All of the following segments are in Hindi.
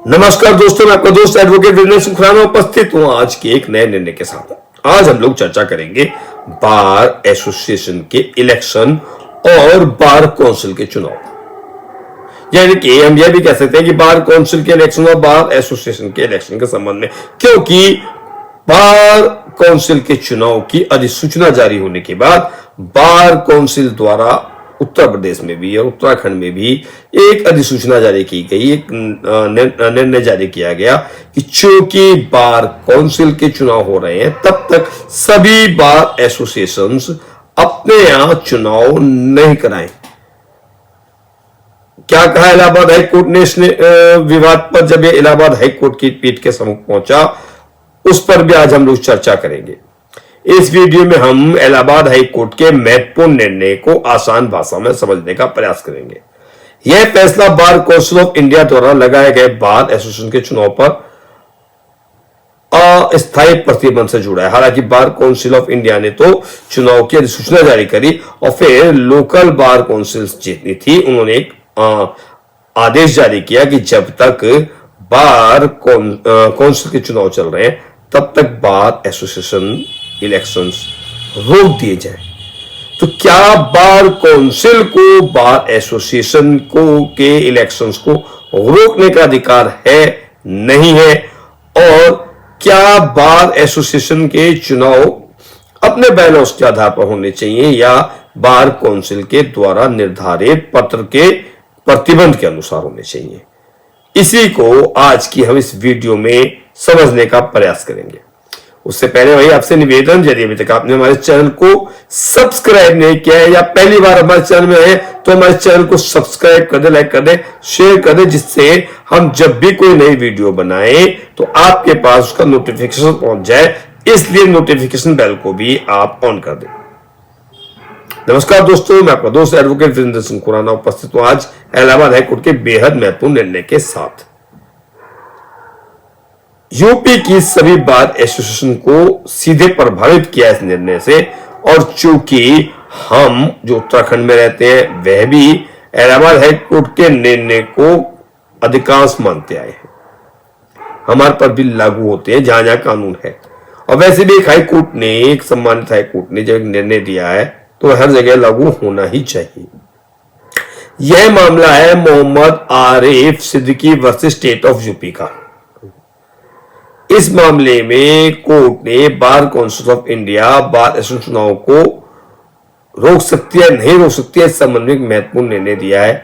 नमस्कार दोस्तों, मैं आपका दोस्त एडवोकेट वीरेंद्र सिंह खुराना उपस्थित हूं आज के एक नए निर्णय के साथ। आज हम लोग चर्चा करेंगे बार एसोसिएशन के इलेक्शन और बार काउंसिल के चुनाव, यानी कि हम यह भी कह सकते हैं कि बार काउंसिल के इलेक्शन और बार एसोसिएशन के इलेक्शन के संबंध में, क्योंकि बार काउंसिल के चुनाव की अधिसूचना जारी होने के बाद बार काउंसिल द्वारा उत्तर प्रदेश में भी और उत्तराखंड में भी एक अधिसूचना जारी की गई, एक निर्णय जारी किया गया कि चूंकि बार काउंसिल के चुनाव हो रहे हैं तब तक सभी बार एसोसिएशंस अपने यहां चुनाव नहीं कराएं। क्या कहा इलाहाबाद हाईकोर्ट ने इसने विवाद पर, जब यह इलाहाबाद हाईकोर्ट की पीठ के सम्मुख पहुंचा, उस पर भी आज हम लोग चर्चा करेंगे। इस वीडियो में हम इलाहाबाद हाईकोर्ट के महत्वपूर्ण निर्णय को आसान भाषा में समझने का प्रयास करेंगे। यह फैसला बार काउंसिल ऑफ इंडिया द्वारा लगाए गए बार एसोसिएशन के चुनाव पर अस्थायी प्रतिबंध से जुड़ा है। हालांकि बार काउंसिल ऑफ इंडिया ने तो चुनाव की अधिसूचना जारी करी और फिर लोकल बार काउंसिल जितनी थी उन्होंने एक आदेश जारी किया कि जब तक बार काउंसिल के चुनाव चल रहे हैं तब तक बार एसोसिएशन इलेक्शंस रोक दिए जाए। तो क्या बार काउंसिल को बार एसोसिएशन को के इलेक्शंस को रोकने का अधिकार है, नहीं है? और क्या बार एसोसिएशन के चुनाव अपने बायलॉज के आधार पर होने चाहिए या बार काउंसिल के द्वारा निर्धारित पत्र के प्रतिबंध के अनुसार होने चाहिए? इसी को आज की हम इस वीडियो में समझने का प्रयास करेंगे। उससे पहले वही आपसे निवेदन, यदि अभी तक आपने हमारे चैनल को सब्सक्राइब नहीं किया है या पहली बार हमारे चैनल में है तो हमारे चैनल को सब्सक्राइब कर दे, लाइक कर दे, शेयर कर दे, जिससे हम जब भी कोई नई वीडियो बनाए तो आपके पास उसका नोटिफिकेशन पहुंच जाए। इसलिए नोटिफिकेशन बेल को भी आप ऑन कर दें। नमस्कार दोस्तों, मैं आपका दोस्त एडवोकेट वीरेंद्र सिंह खुराना उपस्थित हूं आज इलाहाबाद हाईकोर्ट के बेहद महत्वपूर्ण निर्णय के साथ। यूपी की सभी बार एसोसिएशन को सीधे प्रभावित किया इस निर्णय से, और चूंकि हम जो उत्तराखंड में रहते हैं वह भी इलाहाबाद हाईकोर्ट के निर्णय को अधिकांश मानते आए हैं, हमारे पर भी लागू होते हैं जहां जहां कानून है। और वैसे भी एक हाईकोर्ट ने, एक सम्मानित हाईकोर्ट ने जब निर्णय दिया है तो हर जगह लागू होना ही चाहिए। यह मामला है Mohammad Arif Siddiqui versus state of UP का। इस मामले में कोर्ट ने bar council of India bar association चुनाव को रोक सकती है, नहीं रोक सकती है, इस संबंध में एक महत्वपूर्ण निर्णय दिया है।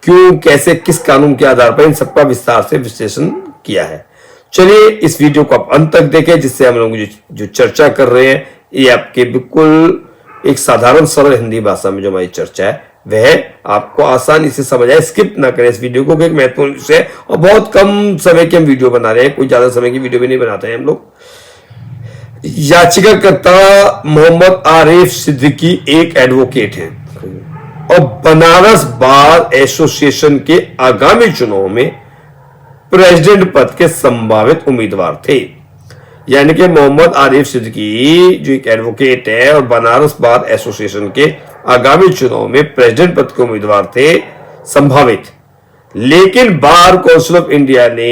क्यों, कैसे, किस कानून के आधार पर, इन सबका विस्तार से विश्लेषण किया है। चलिए इस वीडियो को आप अंत तक देखें, जिससे हम लोग जो चर्चा कर रहे हैं ये आपके बिल्कुल एक साधारण सरल हिंदी भाषा में जो हमारी चर्चा है वह आपको आसानी से समझ आए। स्किप ना करें इस वीडियो को, एक महत्वपूर्ण विषय और बहुत कम समय के हम वीडियो बना रहे हैं, कोई ज्यादा समय की वीडियो भी नहीं बनाते हैं हम लोग। याचिकाकर्ता मोहम्मद आरिफ सिद्दीकी एक एडवोकेट है और बनारस बार एसोसिएशन के आगामी चुनाव में प्रेसिडेंट पद के संभावित उम्मीदवार थे। यानी कि मोहम्मद आरिफ सिद्दीकी जो एक एडवोकेट है और बनारस बार एसोसिएशन के आगामी चुनाव में प्रेसिडेंट पद के उम्मीदवार थे संभावित। लेकिन बार काउंसिल ऑफ इंडिया ने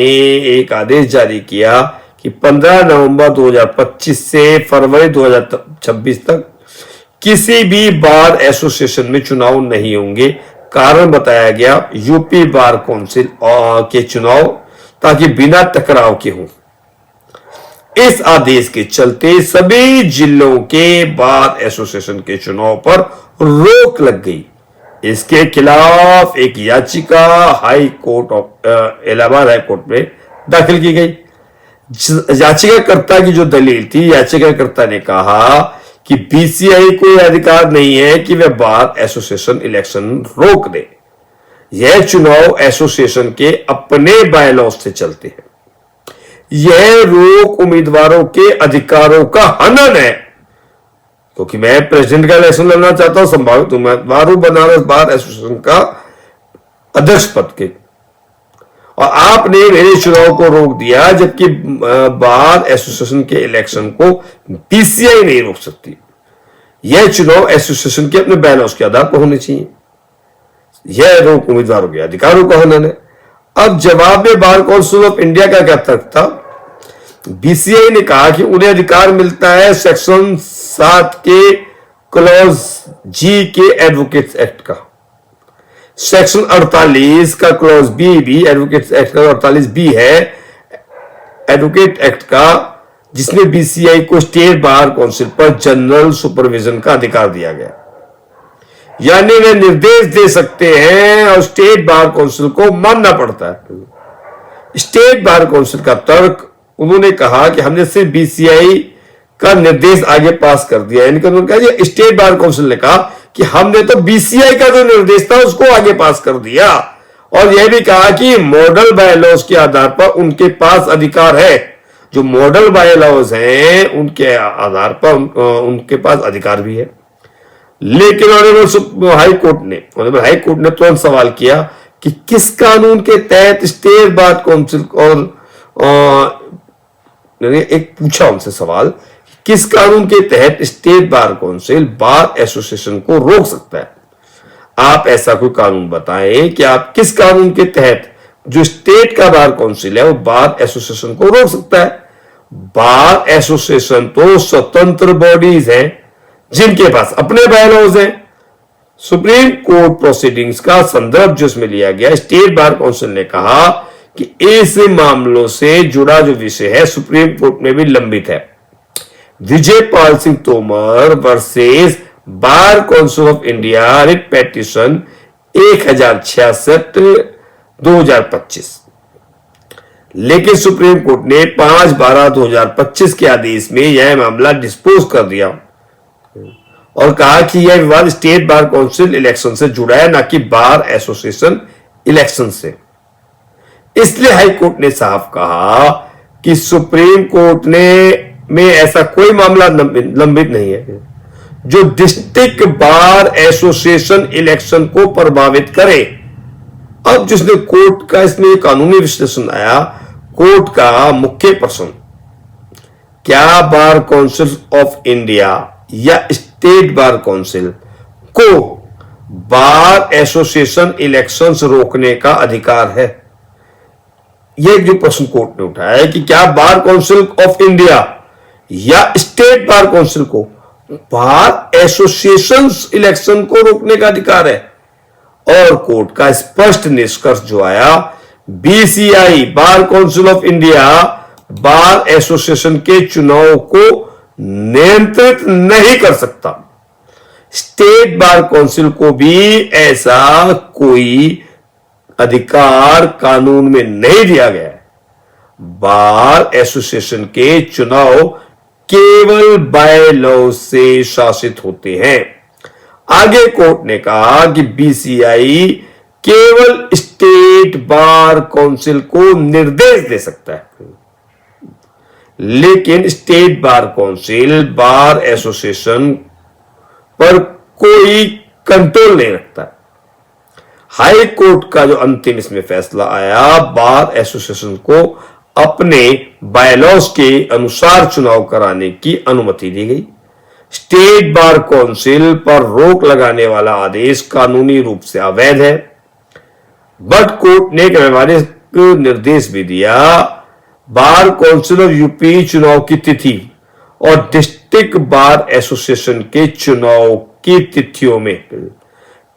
एक आदेश जारी किया कि 15 नवंबर 2025 से फरवरी 2026 तक किसी भी बार एसोसिएशन में चुनाव नहीं होंगे। कारण बताया गया यूपी बार काउंसिल के चुनाव ताकि बिना टकराव के हों। इस आदेश के चलते सभी जिलों के बार एसोसिएशन के चुनाव पर रोक लग गई। इसके खिलाफ एक याचिका high Court of Allahabad high court में दाखिल की गई। याचिकाकर्ता की जो दलील थी, याचिकाकर्ता ने कहा कि बीसीआई को यह अधिकार नहीं है कि वह बार एसोसिएशन इलेक्शन रोक दे। यह चुनाव एसोसिएशन के अपने बायलॉज से चलते हैं। यह रोक उम्मीदवारों के अधिकारों का हनन है, क्योंकि मैं प्रेसिडेंट का इलेक्शन लड़ना चाहता हूं, संभावित उम्मीदवार हूं बनारस बार एसोसिएशन का अध्यक्ष पद के, और आपने मेरे चुनाव को रोक दिया, जबकि बार एसोसिएशन के इलेक्शन को बीसीआई नहीं रोक सकती। यह चुनाव एसोसिएशन के अपने बायलॉज के आधार पर होने चाहिए। यह रोक उम्मीदवारों के अधिकारों का हनन है। अब जवाब में बार काउंसिल ऑफ इंडिया का क्या तर्क था? बीसीआई ने कहा कि उन्हें अधिकार मिलता है सेक्शन 7 के क्लॉज जी के एडवोकेट्स एक्ट का, सेक्शन 48 का क्लॉज बी भी एडवोकेट्स एक्ट का 48 बी है एडवोकेट एक्ट का, जिसमें बीसीआई को स्टेट बार काउंसिल पर जनरल सुपरविजन का अधिकार दिया गया। यानी वे निर्देश दे सकते हैं और स्टेट बार काउंसिल को मानना पड़ता है। स्टेट बार काउंसिल का तर्क, उन्होंने कहा कि हमने सिर्फ बीसीआई का निर्देश आगे पास कर दिया, यानी कि उन्होंने कहा, स्टेट बार काउंसिल ने कहा कि हमने तो बीसीआई का जो निर्देश था उसको आगे पास कर दिया, और यह भी कहा कि मॉडल बायलॉज के आधार पर उनके पास अधिकार है। जो मॉडल बायलॉज हैं उनके आधार पर उनके पास अधिकार भी है। लेकिन ऑनरेबल हाई कोर्ट ने तुरंत सवाल किया कि किस कानून के तहत स्टेट बार काउंसिल और एक पूछा उनसे सवाल, किस कानून के तहत state bar council bar association को रोक सकता है? आप ऐसा कोई कानून बताएं कि आप किस कानून के तहत जो स्टेट का बार काउंसिल है वो बार एसोसिएशन को रोक सकता है। बार एसोसिएशन तो स्वतंत्र बॉडीज हैं जिनके पास अपने बायलॉज हैं। सुप्रीम कोर्ट प्रोसीडिंग्स का संदर्भ जिसमें लिया गया, स्टेट बार काउंसिल ने कहा कि ऐसे मामलों से जुड़ा जो विषय है सुप्रीम कोर्ट में भी लंबित है। Vijay Pal Singh Tomar versus Bar council of India writ petition 1066/2025। लेकिन सुप्रीम कोर्ट ने 5/12/2025 के आदेश में यह मामला डिस्पोज कर दिया और कहा कि यह विवाद स्टेट बार काउंसिल इलेक्शन से जुड़ा है, ना कि बार एसोसिएशन इलेक्शन से। इसलिए हाई कोर्ट ने साफ कहा कि सुप्रीम कोर्ट में ऐसा कोई मामला लंबित नहीं है जो डिस्ट्रिक्ट बार एसोसिएशन इलेक्शन को प्रभावित करे। अब जिसने कोर्ट का इसमें कानूनी विश्लेषण आया, कोर्ट का मुख्य प्रश्न, क्या बार काउंसिल ऑफ इंडिया या स्टेट बार काउंसिल को बार एसोसिएशन इलेक्शंस रोकने का अधिकार है? यह जो प्रश्न कोर्ट ने उठाया है कि क्या बार काउंसिल ऑफ इंडिया या स्टेट बार काउंसिल को बार एसोसिएशन इलेक्शन को रोकने का अधिकार है। और कोर्ट का स्पष्ट निष्कर्ष जो आया, BCI bar council of India bar association के चुनाव को नियंत्रित नहीं कर सकता। स्टेट बार काउंसिल को भी ऐसा कोई अधिकार कानून में नहीं दिया गया है। बार एसोसिएशन के चुनाव केवल बाय लॉ से शासित होते हैं। आगे कोर्ट ने कहा कि बीसीआई केवल स्टेट बार काउंसिल को निर्देश दे सकता है, लेकिन state bar council bar association पर कोई कंट्रोल नहीं रखता। हाई कोर्ट का जो अंतिम इसमें फैसला आया, बार एसोसिएशन को अपने बायलॉज के अनुसार चुनाव कराने की अनुमति दी गई। स्टेट बार काउंसिल पर रोक लगाने वाला आदेश कानूनी रूप से अवैध है। बट कोर्ट ने एक व्यवहारिक निर्देश भी दिया, बार काउंसिल ऑफ यूपी चुनाव की तिथि और डिस्ट्रिक्ट बार एसोसिएशन के चुनाव की तिथियों में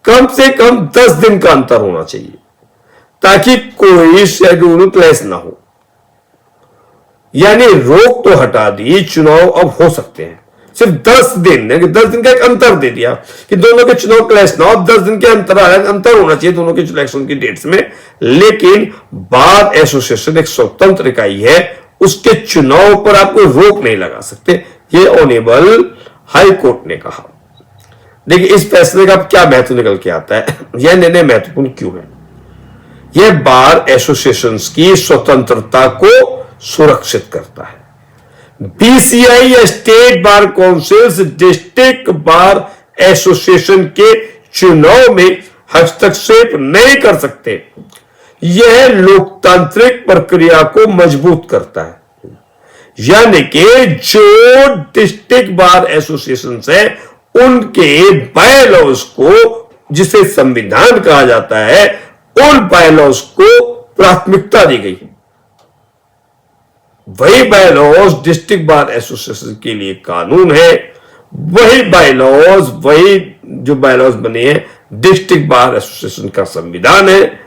कम से कम 10 दिन का अंतर होना चाहिए ताकि कोई शेड्यूल क्लैश ना हो। यानी रोक तो हटा दी, चुनाव अब हो सकते हैं, सिर्फ 10 दिन, 10 दिन का एक अंतर दे दिया कि दोनों के चुनाव क्लैश ना हो। 10 दिन के अंतर होना चाहिए दोनों के इलेक्शन की डेट्स में। लेकिन बार एसोसिएशन एक स्वतंत्र इकाई है, उसके चुनाव पर आप कोई रोक नहीं लगा सकते, ये ऑनेबल हाई कोर्ट ने कहा। देखिए इस फैसले का क्या महत्व निकल के आता है, यह निर्णय महत्वपूर्ण क्यों है? यह बार एसोसिएशन की स्वतंत्रता को सुरक्षित करता है। बीसीआई या state bar council district bar association के चुनाव में हस्तक्षेप नहीं कर सकते। यह लोकतांत्रिक प्रक्रिया को मजबूत करता है। यानी कि जो डिस्ट्रिक्ट बार एसोसिएशन है उनके बायलॉज को, जिसे संविधान कहा जाता है, उन बायलॉज को प्राथमिकता दी गई। वही बायलॉज डिस्ट्रिक्ट बार एसोसिएशन के लिए कानून है, वही बायलॉज, वही जो बायलॉज बने हैं डिस्ट्रिक्ट बार एसोसिएशन का संविधान है,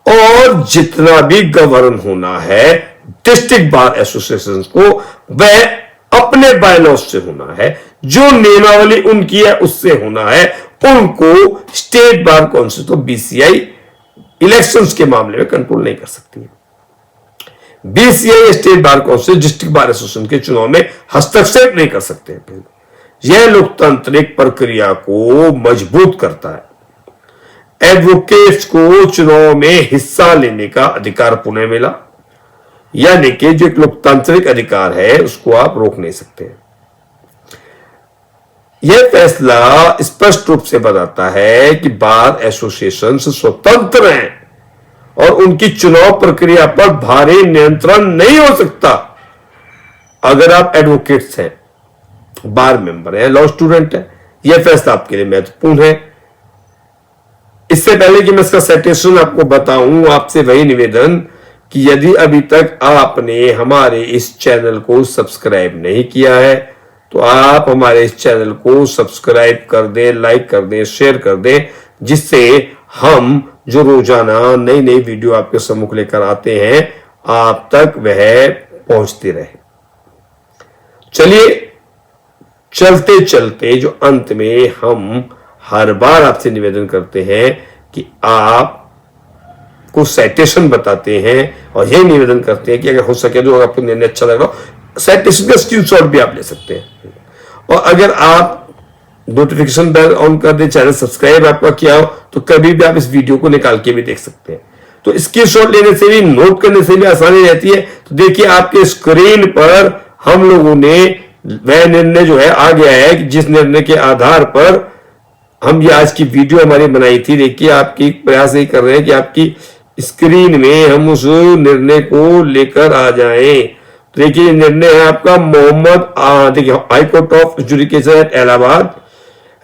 और जितना भी गवर्न होना है डिस्ट्रिक्ट बार एसोसिएशन को वह अपने बायलॉज से होना है, जो नियमावली उनकी है उससे होना है। उनको स्टेट बार काउंसिल तो बीसीआई इलेक्शंस के मामले में कंट्रोल नहीं कर सकती है। BCI state bar council district bar association के चुनाव में हस्तक्षेप नहीं कर सकते। यह लोकतांत्रिक प्रक्रिया को मजबूत करता है। एडवोकेट्स को चुनाव में हिस्सा लेने का अधिकार पुनः मिला, यानी कि जो एक लोकतांत्रिक अधिकार है उसको आप रोक नहीं सकते। यह फैसला स्पष्ट रूप से बताता है कि बार एसोसिएशन स्वतंत्र हैं और उनकी चुनाव प्रक्रिया पर भारी नियंत्रण नहीं हो सकता। अगर आप एडवोकेट्स हैं, बार मेंबर हैं, लॉ स्टूडेंट हैं, यह फैसला आपके लिए महत्वपूर्ण है। इससे पहले कि मैं इसका साइटेशन आपको बताऊं, आपसे वही निवेदन कि यदि अभी तक आपने हमारे इस चैनल को सब्सक्राइब नहीं किया है तो आप हमारे इस चैनल को सब्सक्राइब कर दें, लाइक कर दें, शेयर कर दें, जिससे हम जो रोजाना नई नई वीडियो आपके सम्मुख लेकर आते हैं आप तक वह पहुंचती रहे। चलिए चलते चलते जो अंत में हम हर बार आपसे निवेदन करते हैं कि आप को साइटेशन बताते हैं और यही निवेदन करते हैं कि अगर हो सके तो आपको निर्णय अच्छा लग रहा हो साइटेशन का स्क्रीनशॉट भी आप ले सकते हैं। और अगर आप नोटिफिकेशन बेल ऑन कर दें, चैनल सब्सक्राइब आपका किया हो, तो कभी भी आप इस वीडियो को निकाल के भी देख सकते हैं। तो स्क्रीनशॉट लेने से भी, नोट करने से भी आसानी रहती है। तो देखिए आपके स्क्रीन पर हम लोगों ने वह निर्णय जो है आ गया है कि जिस निर्णय के आधार पर हम ये आज की वीडियो हमारी बनाई थी। देखिए आपकी प्रयास यही कर रहे हैं कि आपकी स्क्रीन में हम उस निर्णय को लेकर आ जाएं। तो देखिए निर्णय है आपका मोहम्मद, देखिए High Court of education at Allahabad,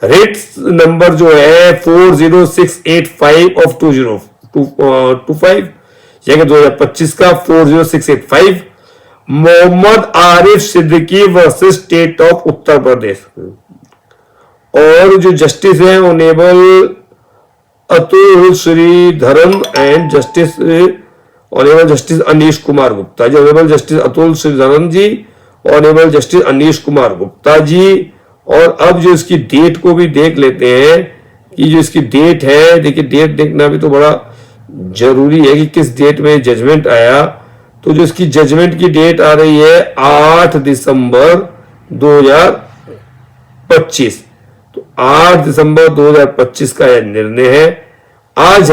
writ number जो है 40685 ऑफ 2025, यानी 2025 का 40685, Mohammad Arif Siddiqui versus state of Uttar Pradesh. और जो जस्टिस है honourable Atul Sridharan and justice honourable justice Anish Kumar Gupta ji, honourable justice Atul Sridharan ji, honourable justice Anish Kumar Gupta ji. और अब जो इसकी डेट को भी देख लेते हैं कि जो इसकी डेट है, देखिए डेट देखना भी तो बड़ा जरूरी है कि किस डेट में जजमेंट आया। तो जो इसकी जजमेंट की डेट आ रही है 8 दिसंबर 2025। तो 8 दिसंबर 2025 का यह निर्णय है। आज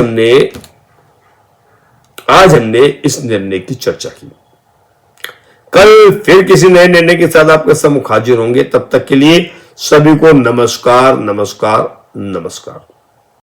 हमने इस निर्णय की चर्चा की। कल फिर किसी नए निर्णय के साथ आपके सम्मुख हाजिर होंगे। तब तक के लिए सभी को नमस्कार, नमस्कार, नमस्कार।